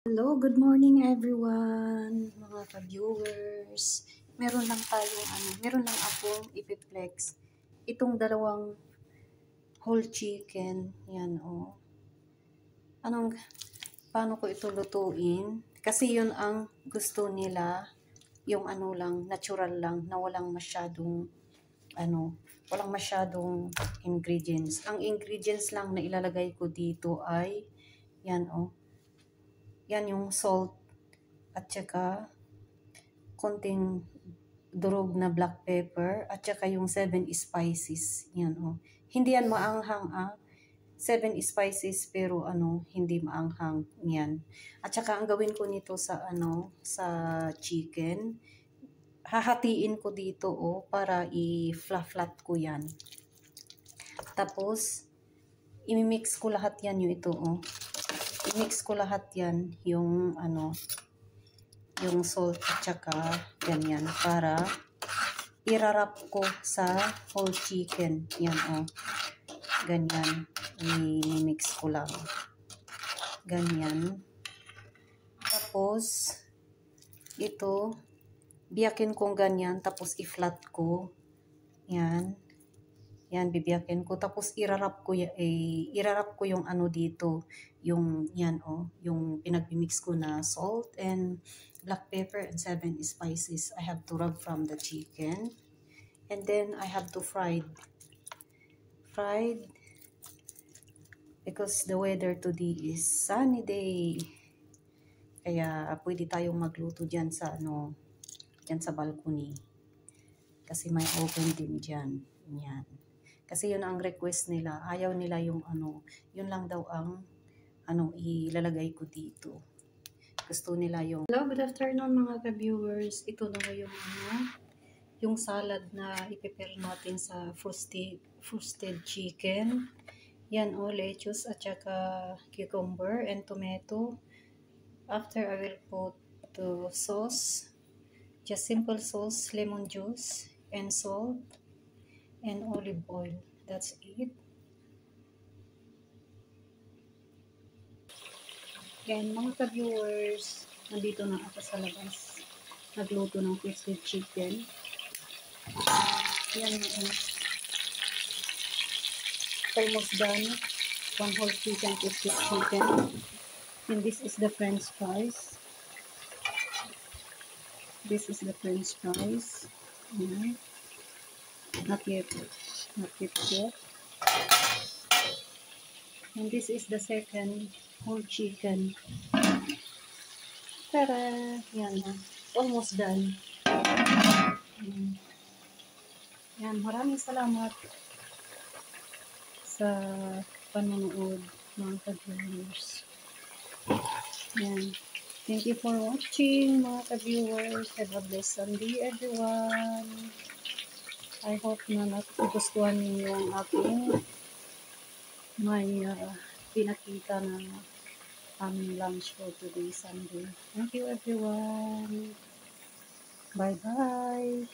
Hello, good morning everyone, mga ka-viewers. Meron lang akong ipiplex. Itong dalawang whole chicken, yan paano ko ito lutuin? Kasi yun ang gusto nila, yung lang, natural lang, na walang masyadong ingredients. Ang ingredients lang na ilalagay ko dito ay, yan yan yung salt at saka konting durog na black pepper at saka yung 7 spices. Yan Hindi yan maanghang 7 spices pero hindi maanghang yan. At saka ang gawin ko nito sa sa chicken, hahatiin ko dito para i-flat ko yan. Tapos i-mix ko lahat yan I-mix ko lahat yan yung yung salt at saka ganyan para irarap ko sa whole chicken. Yan ganyan. I-mix ko lang. Ganyan. Tapos ito biyakin kong ganyan tapos i-flat ko. Yan. Yan, bibiyakin ko. Tapos irarap ko yung dito. Yung, yung pinag-mix ko na salt and black pepper and 7 spices. I have to rub from the chicken. And then, I have to fried. Because the weather today is sunny day. Kaya, pwede tayong magluto dyan sa, dyan sa balcony. Kasi may open din dyan. Yan. Kasi yun ang request nila. Ayaw nila yung yun lang daw ang ilalagay ko dito. Gusto nila yung... Hello, good afternoon mga ka-viewers. Ito na yung salad na i-prepare natin sa frosted chicken. Yan lettuce at saka cucumber and tomato. After I will put the sauce. Just simple sauce, lemon juice, and salt. And olive oil. That's it. Yan, mga ka-viewers, nandito na ako sa labas. Nagluto ng frosted chicken. Yan, almost done. One whole chicken, frosted chicken. And this is the French fries. This is the French fries. Yan. Not yet. And this is the second whole chicken. Tara! Yan na. Almost done. Yan. Maraming salamat sa panonood mga ka-viewers. Yan. Thank you for watching mga ka-viewers. Have a blessed Sunday everyone. I hope na nagustuhan ninyo ang aking may pinakita na aming lunch for today Sunday. Thank you everyone. Bye bye.